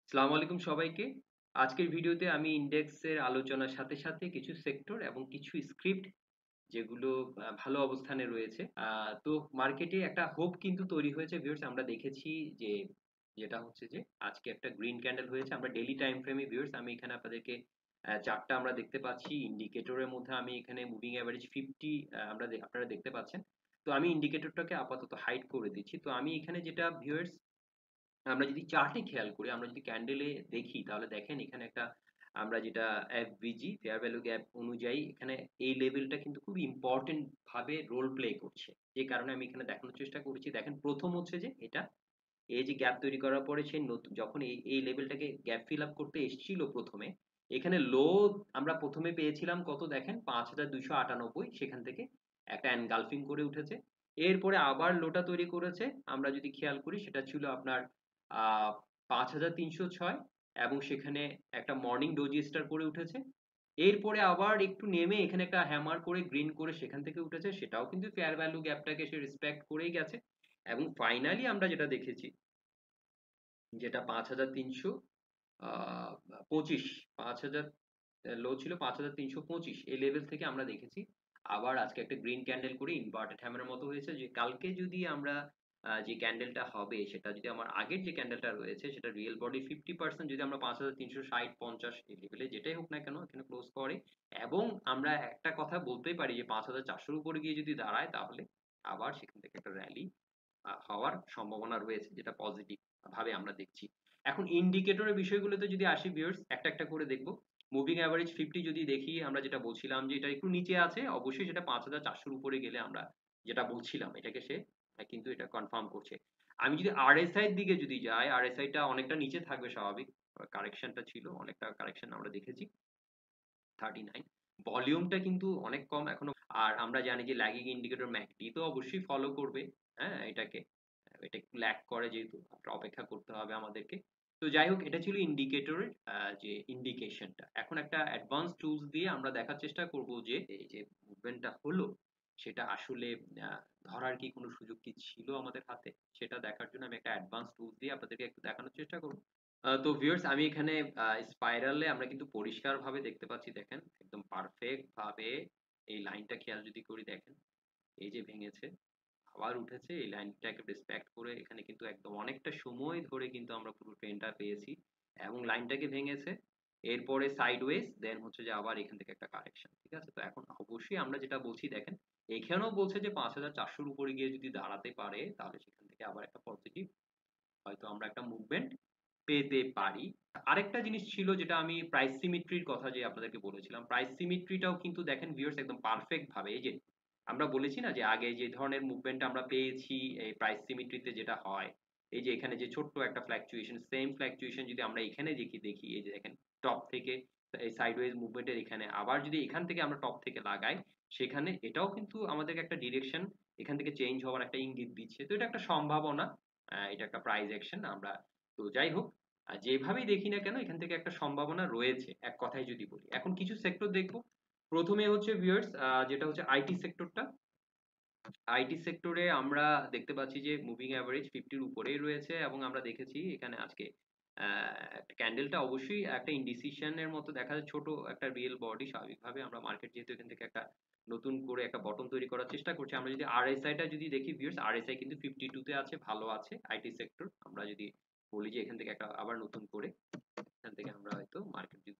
আসসালামু আলাইকুম সবাইকে। আজকের ভিডিওতে আমি ইনডেক্সের আলোচনার সাথে, সাথে কিছু সেক্টর এবং কিছু স্ক্রিপ্ট যেগুলো ভালো অবস্থানে রয়েছে। তো মার্কেটে একটা হোপ কিন্তু তৈরি হয়েছে ভিউয়ার্স আমরা দেখেছি যে যেটা হচ্ছে যে আজকে একটা গ্রিন ক্যান্ডেল হয়েছে। আমরা ডেইলি টাইম ফ্রেমে ভিউয়ার্স আমি এখানে আপনাদেরকে চার্টটা আমরা দেখতে পাচ্ছি। ইন্ডিকেটরের মধ্যে আমি এখানে মুভিং এভারেজ 50 আপনারা দেখতে পাচ্ছেন। তো আমি ইন্ডিকেটরটাকে আপাতত হাইড করে দিচ্ছি। তো আমি এখানে যেটা ভিউয়ার্স আমরা যদি চার্টে খেয়াল করি, আমরা যদি ক্যান্ডেলে দেখি তাহলে দেখেন এখানে একটা আমরা যেটা এফভিজি ফেয়ার ভ্যালু গ্যাপ অনুযায়ী এখানে এই লেভেলটা কিন্তু খুব ইম্পোর্টেন্ট ভাবে রোল প্লে করছে। যে কারণে আমি এখানে দেখানোর চেষ্টা করেছি। দেখেন ১ম হচ্ছে যে এটা এই যে গ্যাপ তৈরি করার পরে সে যখন এই লেভেলটাকে গ্যাপ ফিল আপ করতে এসছিল ১ম এ, এখানে লো আমরা ১ম এ পেয়েছিলাম কত দেখেন ৫,২৯৮ সেখান থেকে একটা এনগালফিং করে উঠেছে। এরপরে আবার লোটা তৈরি করেছে। আমরা যদি খেয়াল করি সেটা ছিল আপনার আ ৫,৩০৬ এবং সেখানে একটা মর্নিং ডোজি স্টার করে উঠেছে। এরপরে আবার একটু নেমে এখানে একটা হ্যামার করে গ্রিন করে সেখান থেকে উঠেছে। সেটাও কিন্তু ফেয়ার ভ্যালু গ্যাপটাকে সে রেসপেক্ট করেই গেছে। এবং ফাইনালি আমরা যেটা দেখেছি যেটা ৫,৩০০ আ ২৫ ৫,০০০ লো ছিল ৫,৩২৫ এই লেভেল থেকে আমরা দেখেছি আবার আজকে একটা গ্রিন ক্যান্ডেল করে ইনভার্টেড হ্যামার এর মতো হয়েছে যে কালকে যদি আমরা যে ক্যান্ডেলটা হবে সেটা যদি আমার আগের যে ক্যান্ডেলটা রয়েছে সেটা রিয়াল বডি 50% যদি আমরা ৫,৩৬০-৫০ এই লেভেলে যেটাই হোক না কেন এখানে ক্লোজ করে এবং আমরা একটা কথা বলতেই পারি যে ৫,৪০০ র উপরে গিয়ে যদি দাঁড়ায় তাহলে আবার সেখান থেকে একটা র‍্যালি হওয়ার সম্ভাবনা রয়েছে যেটা পজিটিভ ভাবে আমরা দেখছি। এখন ইন্ডিকেটরের বিষয়গুলোতে যদি আসি ভিউয়ার্স একটা, একটা করে দেখব। মুভিং এভারেজ 50 যদি দেখি আমরা যেটা বলছিলাম যে এটা একটু নিচে আছে অবশ্যই সেটা ৫,৪০০ র উপরে গেলে আমরা যেটা বলছিলাম এটাকে সে কিন্তু এটা কনফার্ম করছে। আমি যদি আরএসআই এর দিকে যদি যাই, আরএসআই টা অনেকটা নিচে থাকবে স্বাভাবিক। কারেকশনটা ছিল, অনেকটা কারেকশন আমরা দেখেছি। 39 ভলিউমটা কিন্তু অনেক কম এখনো। আর আমরা জানি যে ল্যাগিং ইন্ডিকেটর ম্যাকডি তো অবশ্যই ফলো করবে, হ্যাঁ? এটাকে। এটা একটু ল্যাগ করে যেহেতু একটা অপেক্ষা করতে হবে আমাদেরকে। তো যাই হোক এটা ছিল ইন্ডিকেটরের যে ইন্ডিকেশনটা। এখন একটা অ্যাডভান্স টুলস দিয়ে আমরা দেখার চেষ্টা করব যে এই যে মুভমেন্টটা হলো সেটা আসলে আ ধরার কি কোনো সুযোগ কি ছিল আমাদের হাতে? সেটা দেখার জন্য আমি একটা অ্যাডভান্স টুলস দিয়ে আপনাদেরকে একটু দেখানোর চেষ্টা করব। তো ভিউয়ার্স আমি এখানে স্পাইরালে আমরা কিন্তু পরিষ্কারভাবে দেখতে পাচ্ছি দেখেন একদম পারফেক্ট ভাবে এই লাইনটা খেয়াল যদি করি দেখেন এই যে ভেঙেছে আবার উঠেছে এই লাইনটাকে রেসপেক্ট করে এখানে কিন্তু একদম অনেকটা সময় ধরে কিন্তু আমরা পুরো ট্রেনটা পেয়েছি এবং লাইনটাকে ভেঙেছে এরপরে সাইডওয়েজ দেন হচ্ছে যে আবার এখান থেকে একটা কারেকশন ঠিক আছে তো এখন অবশ্যই আমরা যেটা বলছি দেখেন এখানেও বলছে যে ৫,৪০০ র উপরে গিয়ে যদি দাঁড়াতে পারে তাহলে সেখান থেকে আবার একটা পজিটিভ হয়তো আমরা একটা মুভমেন্ট পেতে পারি। আরেকটা জিনিস ছিল যেটা আমি প্রাইস সিমেট্রির কথা যে আপনাদেরকে বলেছিলাম। প্রাইস সিমেট্রিটাও কিন্তু দেখেন ভিউয়ার্স একদম পারফেক্ট ভাবে এই যে আমরা বলেছি না যে আগে যে ধরনের মুভমেন্ট আমরা পেয়েছি এই প্রাইস সিমেট্রিতে যেটা হয়, এই যে এখানে যে ছোট্ট একটা ফ্লাকচুয়েশন সেম ফ্লাকচুয়েশন যদি আমরা এখানে দেখি এই যে দেখেন টপ থেকে এই সাইডওয়েজ মুভমেন্ট এর এখানে আবার যদি এখান থেকে আমরা টপ থেকে লাগাই সেখানে এটাও কিন্তু আমাদেরকে একটা ডিরেকশন এখান থেকে চেঞ্জ হওয়ার একটা ইঙ্গিত দিচ্ছে। তো এটা একটা সম্ভাবনা। এটা একটা প্রাইস অ্যাকশন আমরা তো যাই হোক যেভাবেই দেখি না কেন এখান থেকে একটা সম্ভাবনা রয়েছে এক কথায় যদি বলি। এখন কিছু সেক্টর দেখব। ১ম এ হচ্ছে ভিউয়ার্স যেটা হচ্ছে আইটি সেক্টরটা। আইটি সেক্টরে আমরা দেখতে পাচ্ছি যে মুভিং এভারেজ 50 র উপরেই রয়েছে এবং আমরা দেখেছি এখানে আজকে ক্যান্ডেলটা অবশ্যই একটা ইনডিসিশন এর মতো দেখা যায় ছোট একটা রিয়েল বডি স্বাভাবিকভাবে আমরা মার্কেট যেহেতু এখান থেকে একটা নতুন করে একটা বটম তৈরি করার চেষ্টা করছি। আমরা যদি আরএসআই টা যদি দেখি ভিউয়ার্স আরএসআই কিন্তু 52 তে আছে, ভালো আছে আইটি সেক্টর। আমরা যদি বলি যে এখান থেকে একটা আবার নতুন করে এখান থেকে আমরা হয়তো মার্কেট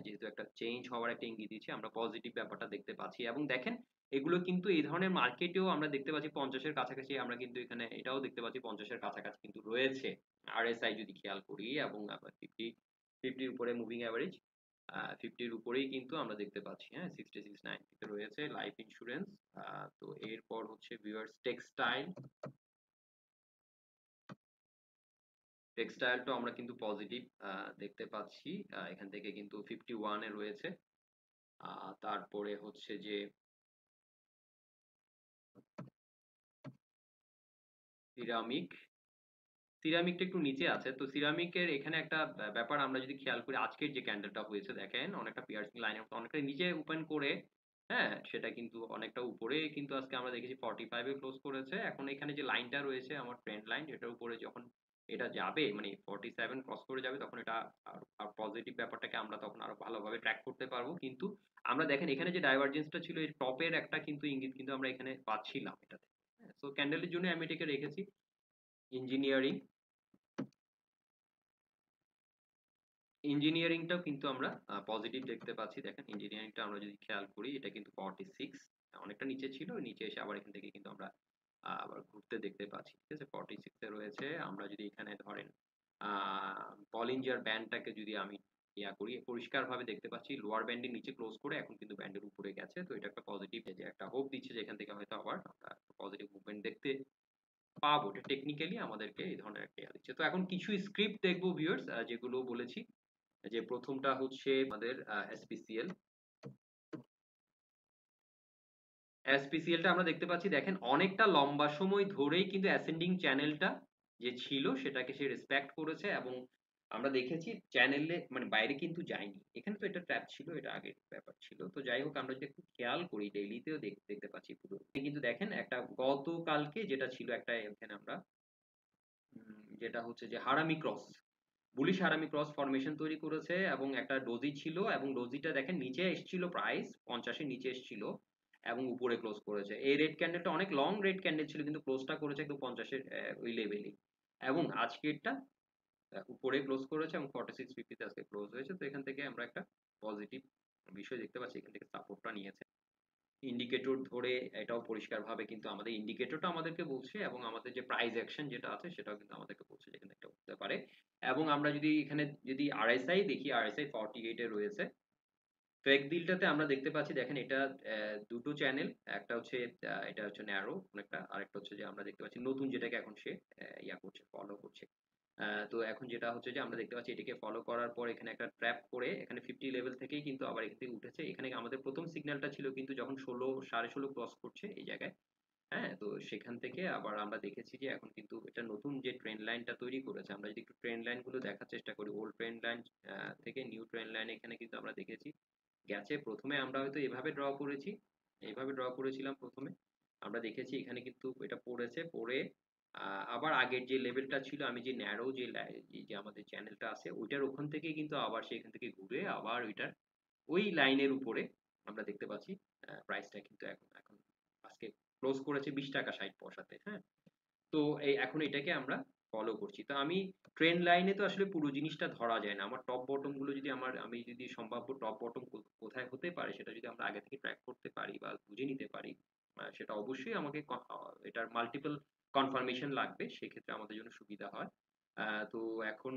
যেহেতু একটা চেঞ্জ হওয়ার একটা ইঙ্গিত দিচ্ছে আমরা পজিটিভ ব্যাপারটা দেখতে পাচ্ছি এবং দেখেন এগুলো কিন্তু এই ধরনের মার্কেটেও আমরা দেখতে পাচ্ছি ৫০ এর কাছাকাছি আমরা কিন্তু এখানে এটাও দেখতে পাচ্ছি ৫০ এর কাছাকাছি কিন্তু রয়েছে আরএসআই যদি খেয়াল করি এবং আবার 50 এর উপরে মুভিং এভারেজ 50 এর উপরেই কিন্তু আমরা দেখতে পাচ্ছি হ্যাঁ 66 90 তে রয়েছে লাইফ ইন্সুরেন্স তো এরপর হচ্ছে ভিউয়ার্স টেক্সটাইল টেক্সটাইলটাও আমরা কিন্তু পজিটিভ দেখতে পাচ্ছি এখান থেকে কিন্তু 51 এ রয়েছে তারপরে হচ্ছে যে সিরামিক, সিরামিকটা একটু নিচে আছে। তো সিরামিকের এখানে একটা ব্যাপার আমরা যদি খেয়াল করি আজকের যে ক্যান্ডেলটা হয়েছে দেখেন অনেকটা পিয়ার্সিং লাইনের মতো অনেকটা নিচে ওপেন করে হ্যাঁ? সেটা কিন্তু অনেকটা উপরে কিন্তু আজকে আমরা দেখেছি 45 এ ক্লোজ করেছে। এখন এখানে যে লাইনটা রয়েছে আমার ট্রেন্ড লাইন এটার উপরে যখন এটা যাবে মানে 47 ক্রস করে যাবে, তখন এটা আর পজিটিভ ব্যাপারটাকে আমরা তখন আরো ভালোভাবে ট্র্যাক করতে পারবো। কিন্তু আমরা দেখেন এখানে যে ডাইভারজেন্সটা ছিল এই টপের একটা কিন্তু ইঙ্গিত কিন্তু আমরা এখানে পাচ্ছিলাম এটাতে। সো ক্যান্ডেলের জন্য আমি এটাকে রেখেছি ইঞ্জিনিয়ারিং। ইঞ্জিনিয়ারিংটাও কিন্তু আমরা পজিটিভ দেখতে পাচ্ছি। দেখেন ইঞ্জিনিয়ারিংটা আমরা যদি খেয়াল করি এটা কিন্তু 46 অনেকটা নিচে ছিল, নিচে এসে আবার এখান থেকে কিন্তু আমরা আবার ঘুরতে দেখতে পাচ্ছি। ঠিক আছে, 46 এ রয়েছে। আমরা যদি এখানে ধরেন বলিঞ্জার ব্যান্ডটাকে যদি আমি ইয়া করি, পরিষ্কারভাবে দেখতে পাচ্ছি লোয়ার ব্যান্ডের নিচে ক্লোজ করে এখন কিন্তু ব্যান্ডের উপরে গেছে। তো এটা একটা পজিটিভ, যে একটা হোপ দিচ্ছে যে এখান থেকে হয়তো আবার আমরা পজিটিভ মুভমেন্ট দেখতে পাবো। এটা টেকনিক্যালি আমাদেরকে এই ধরনের একটা ইয়া দিচ্ছে। তো এখন কিছু স্ক্রিপ্ট দেখবো ভিউয়ার্স, যেগুলো বলেছি, যে প্রথমটা হচ্ছে আমাদের এসপিসিএল। এসপিসিএলটা আমরা দেখতে পাচ্ছি, দেখেন অনেকটা লম্বা সময় ধরেই কিন্তু অ্যাসেন্ডিং চ্যানেলটা যে ছিল সেটাকে সে রেসপেক্ট করেছে, এবং আমরা দেখেছি চ্যানেলে মানে বাইরে কিন্তু যায়নি। এখানে তো এটা ট্র্যাপ ছিল, এটা আগের ব্যাপার ছিল। তো যাই হোক, আমরা যদি একটু খেয়াল করি ডেইলিতেও দেখতে পাচ্ছি পুরো কিন্তু দেখেন একটা গতকালকে যেটা ছিল একটা এখানে আমরা যেটা হচ্ছে যে হারামি ক্রস, বুলিশ হারামি ক্রস ফরমেশন তৈরি করেছে, এবং একটা ডোজি ছিল, এবং ডোজিটা দেখেন নিচে এসেছিল, প্রাইস 50 এর নিচে এসেছিল এবং উপরে ক্লোজ করেছে। এই রেড ক্যান্ডেলটা অনেক লং রেড ক্যান্ডেল ছিল, কিন্তু ক্লোজটা করেছে একদম 50 এর ওই লেভেলেই, এবং আজকেরটা উপরে ক্লোজ করেছে এবং 4650 তে আজকে ক্লোজ হয়েছে। তো এখান থেকে আমরা একটা পজিটিভ বিষয় দেখতে পাচ্ছি, এখান থেকে সাপোর্টটা নিয়েছে। ইন্ডিকেটর ধরে এটাও পরিষ্কারভাবে কিন্তু আমাদের ইন্ডিকেটরটা আমাদেরকে বলছে, এবং আমাদের যে প্রাইস অ্যাকশন যেটা আছে সেটাও কিন্তু আমাদেরকে বলছে যে এখানে একটা উঠতে পারে। এবং আমরা যদি এখানে যদি আরএসআই দেখি, আরএসআই 48 এ রয়েছে। তো এক দিলটাতে আমরা দেখতে পাচ্ছি, দেখেন এটা দুটো চ্যানেল, একটা হচ্ছে এটা হচ্ছে ন্যারো অনেকটা, আরেকটা হচ্ছে যে আমরা দেখতে পাচ্ছি নতুন যেটাকে এখন সে ইয়া করছে, ফলো করছে। তো এখন যেটা হচ্ছে যে আমরা দেখতে পাচ্ছি এটাকে ফলো করার পর এখানে একটা ট্র্যাপ করে এখানে 50 লেভেল থেকেই কিন্তু আবার এখান থেকে উঠেছে। এখানে আমাদের প্রথম সিগন্যালটা ছিল কিন্তু যখন 16 16.5 ক্রস করছে এই জায়গায়। হ্যাঁ, তো সেখান থেকে আবার আমরা দেখেছি যে এখন কিন্তু এটা নতুন যে ট্রেন্ড লাইনটা তৈরি করেছে। আমরা যদি একটু ট্রেন্ড লাইন গুলো দেখার চেষ্টা করি, ওল্ড ট্রেন্ড লাইন থেকে নিউ ট্রেন্ড লাইন, এখানে কিন্তু আমরা দেখেছি গেছে। প্রথমে আমরা হয়তো এভাবে ড্র করেছি, এইভাবে ড্র করেছিলাম প্রথমে। আমরা দেখেছি এখানে কিন্তু এটা পড়েছে, পড়ে আবার আগের যে লেভেলটা ছিল, আমি যে ন্যারো যে যে আমাদের চ্যানেলটা আছে ওইটার ওখান থেকে কিন্তু আবার সেখান থেকে ঘুরে আবার ওইটার ওই লাইনের উপরে আমরা দেখতে পাচ্ছি প্রাইসটা কিন্তু এখন এখন আজকে ক্লোজ করেছে 20 টাকা 60 পয়সাতে। হ্যাঁ, তো এই এখন এটাকে আমরা ফলো করছি। তো আমি ট্রেন্ড লাইনে তো আসলে পুরো জিনিসটা ধরা যায় না। আমার টপ বটম গুলো যদি আমি যদি সম্ভাব্য টপ বটম কোথায় হতে পারে সেটা যদি আমরা আগে থেকে ট্র্যাক করতে পারি বা বুঝে নিতে পারি, সেটা অবশ্যই আমাকে এটার মাল্টিপল কনফার্মেশন লাগবে, সেক্ষেত্রে আমাদের জন্য সুবিধা হয়। তো এখন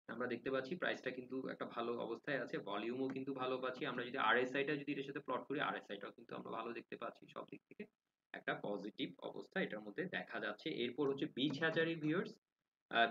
আমরা দেখতে পাচ্ছি প্রাইসটা কিন্তু একটা ভালো অবস্থায় আছে, ভলিউমও কিন্তু ভালো পাচ্ছি। আমরা যদি আরএসআই টা যদি এর সাথে প্লট করি, আরএসআই টাও কিন্তু আমরা ভালো দেখতে পাচ্ছি। সব দিক থেকে একটা পজিটিভ অবস্থা এটার মধ্যে দেখা যাচ্ছে। এরপর হচ্ছে beach hatchery viewers.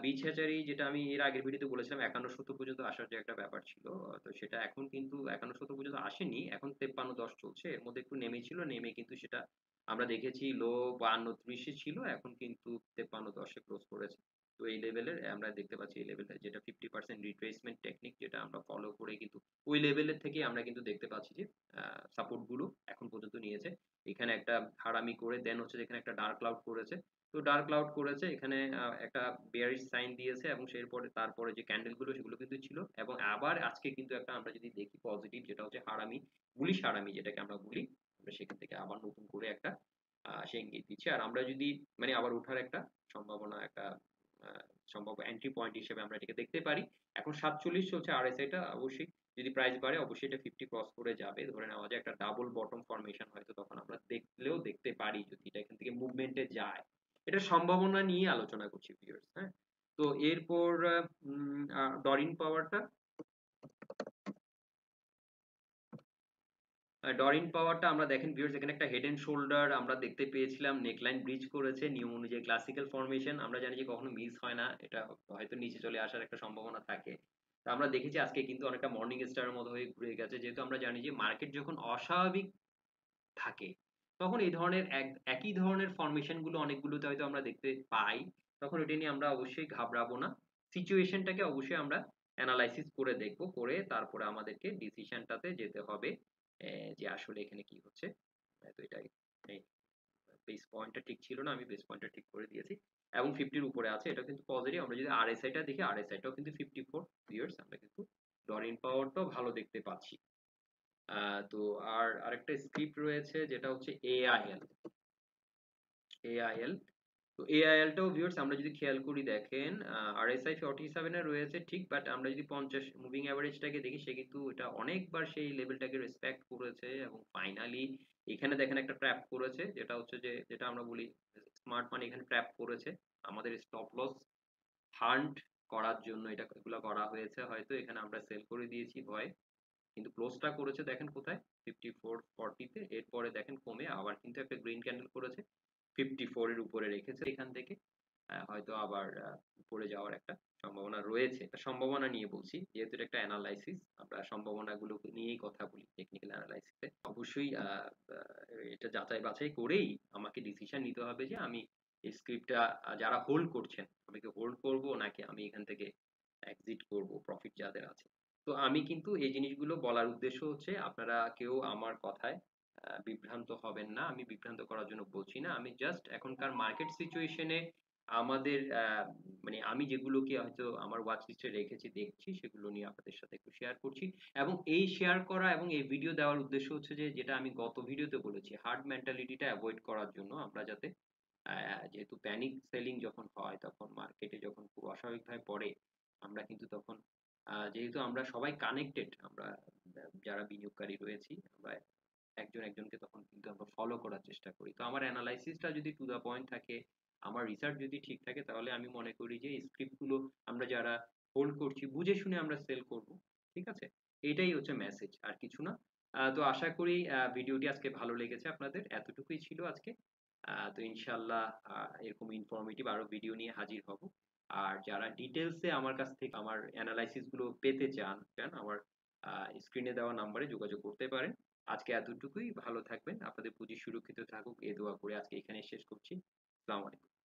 Beach hatchery যেটা আমি এর আগের ভিডিওতে বলেছিলাম 51-70 পর্যন্ত আসার যে একটা ব্যাপার ছিল, তো সেটা এখন কিন্তু 51-70 পর্যন্ত আসেনি, এখন 53-10 চলছে। এর মধ্যে একটু নেমেছিল, নেমে কিন্তু সেটা আমরা দেখেছি লো 52-30 ছিল, এখন কিন্তু 53-10 এ ক্লোজ করেছে। তো এই লেভেলের আমরা দেখতে পাচ্ছি, এই লেভেলটা যেটা 50% রিট্রেসমেন্ট টেকনিক যেটা আমরা ফলো করে কিন্তু ওই লেভেলের থেকে আমরা কিন্তু দেখতে পাচ্ছি যে সাপোর্ট গুলো এখন পর্যন্ত নিয়েছে। এখানে একটা হারামি করে দেন হচ্ছে এখানে একটা ডার্ক ক্লাউড করেছে। তো ডার্ক ক্লাউড করেছে এখানে একটা বেয়ারিশ সাইন দিয়েছে, এবং এরপরে তারপরে যে ক্যান্ডেল গুলো সেগুলো কিন্তু ছিল, এবং আবার আজকে কিন্তু একটা আমরা যদি দেখি পজিটিভ, যেটা হচ্ছে হারামি, বুলিশ হারামি যেটাকে আমরা বলি, আমরা সেখান থেকে আবার নতুন করে একটা সে ইঙ্গিত দিচ্ছে। আর আমরা যদি মানে আবার ওঠার একটা সম্ভাবনা, একটা আহ, সম্ভাব্য এন্ট্রি পয়েন্ট হিসেবে আমরা এটাকে দেখতে পারি। এখন 47 চলছে আরএসআই টা, অবশ্যই যদি প্রাইস বাড়ে অবশ্যই এটা 50 ক্রস করে যাবে। ধরে নেওয়া যায় একটা ডাবল বটম ফরমেশন হয়তো তখন আমরা দেখলেও দেখতে পারি যদি এটা এখান থেকে মুভমেন্টে যায়। এটা সম্ভাবনা নিয়ে আলোচনা করছি ভিউয়ার্স। হ্যাঁ, তো এরপর ডরিন পাওয়ারটা, ডরিন পাওয়ারটা আমরা দেখেন ভিউয়ার্স এখানে একটা হেড এন্ড শোল্ডার আমরা দেখতে পেয়েছিলাম, নেকলাইন ব্রিজ করেছে নিয়ম অনুযায়ী, ক্লাসিক্যাল ফরমেশন আমরা জানি যে কখনো মিস হয় না, এটা হয়তো নিচে চলে আসার একটা সম্ভাবনা থাকে। তো আমরা দেখেছি আজকে কিন্তু অনেকটা মর্নিং স্টারের মতো হয়ে ঘুরে গেছে, যেহেতু আমরা জানি যে মার্কেট যখন অস্বাভাবিক থাকে তখন এই ধরনের একই ধরনের ফরমেশন গুলো অনেকগুলোতে হয়তো আমরা দেখতে পাই, তখন এটা নিয়ে আমরা অবশ্যই ঘাবড়াবো না। সিচুয়েশনটাকে অবশ্যই আমরা অ্যানালাইসিস করে দেখবো, করে তারপরে আমাদেরকে ডিসিশনটাতে যেতে হবে যে আসলে এখানে কি হচ্ছে। তো এটাই, বেস পয়েন্টটা ঠিক ছিল না, আমি বেস পয়েন্টটা ঠিক করে দিয়েছি। এবং 50 এর উপরে আছে, এটা কিন্তু পজিটিভ। আমরা যদি RSI টা দেখি, RSI টাও কিন্তু 54 ভিউয়ার্স, আমরা কিন্তু ডরিন পাওয়ারটাও ভালো দেখতে পাচ্ছি। তো আরেকটা স্ক্রিপ্ট রয়েছে যেটা হচ্ছে AIL। AIL, তো AIL টাও ভিউয়ার্স আমরা যদি খেয়াল করি দেখেন RSI 47 এ রয়েছে ঠিক, বাট আমরা যদি 50 মুভিং এভারেজটাকে দেখি সে কিন্তু এটা অনেকবার সেই লেভেলটাকে রেসপেক্ট করেছে এবং ফাইনালি এখানে দেখেন একটা ট্র্যাপ করেছে, যেটা হচ্ছে যে যেটা আমরা বলি স্মার্ট মানি এখানে ট্র্যাপ করেছে। আমাদের স্টপ লস হান্ট করার জন্য এগুলা করা হয়েছে, হয়তো এখানে আমরা সেল করে দিয়েছি ভয়ে, কিন্তু ক্লোজটা করেছে দেখেন কোথায়, 54.40 তে। এরপরে দেখেন কমে আবার কিন্তু একটা গ্রিন ক্যান্ডেল করেছে, 54 এর উপরে রেখেছে এখান থেকে। হয়তো আবার উপরে যাওয়ার একটা সম্ভাবনা রয়েছে। সম্ভাবনা নিয়ে বলছি, যেহেতু এটা একটা অ্যানালাইসিস, আমরা সম্ভাবনাগুলো নিয়েই কথা বলি টেকনিক্যাল অ্যানালাইসিসে। অবশ্যই এটা যাচাই বাছাই করেই আমাকে ডিসিশন নিতে হবে যে আমি এই স্ক্রিপ্টটা যারা হোল্ড করছেন, আমি কি হোল্ড করব নাকি আমি এখান থেকে এক্সিট করব, প্রফিট যাদের আছে। তো আমি কিন্তু এই জিনিসগুলো বলার উদ্দেশ্য হচ্ছে আপনারা কেউ আমার কথায় বিভ্রান্ত হবেন না। আমি বিভ্রান্ত করার জন্য বলছি না। আমি জাস্ট এখনকার মার্কেট সিচুয়েশনে আমাদের মানে আমি যেগুলোকে হয়তো আমার ওয়াচ লিস্টে রেখেছি, দেখছি, সেগুলো নিয়ে আপনাদের সাথে একটু শেয়ার করছি। এবং এই শেয়ার করা এবং এই ভিডিও দেওয়ার উদ্দেশ্য হচ্ছে যে যেটা আমি গত ভিডিওতে বলেছি, হার্ড মেন্টালিটিটা অ্যাভয়েড করার জন্য। আমরা যাতে যেহেতু প্যানিক সেলিং যখন হয়, তখন মার্কেটে যখন খুব অস্বাভাবিকভাবে পড়ে, আমরা কিন্তু তখন যেহেতু আমরা সবাই কানেক্টেড, আমরা যারা বিনিয়োগকারী রয়েছি, আমরা একজন একজনকে তখন কিন্তু আমরা ফলো করার চেষ্টা করি। তো আমার অ্যানালাইসিসটা যদি টু দা পয়েন্ট থাকে, আমার রিসার্চ যদি ঠিক থাকে, তাহলে আমি মনে করি যে স্ক্রিপ্ট গুলো আমরা যারা হোল্ড করছি বুঝে শুনে আমরা সেল করব। ঠিক আছে, এটাই হচ্ছে মেসেজ, আর কিছু না। তো আশা করি ভিডিওটি আজকে ভালো লেগেছে আপনাদের। এতটুকুই ছিল আজকে। তো ইনশাল্লাহ এরকম ইনফরমেটিভ আরো ভিডিও নিয়ে হাজির হব। আর যারা ডিটেলসে আমার কাছ থেকে আমার অ্যানালাইসিস গুলো পেতে চান, আমার স্ক্রিনে দেওয়া নাম্বারে যোগাযোগ করতে পারেন। আজকে এতটুকুই, ভালো থাকবেন, আপনাদের পুঁজি সুরক্ষিত থাকুক, এ দোয়া করে আজকে এখানে শেষ করছি। আসসালামু আলাইকুম।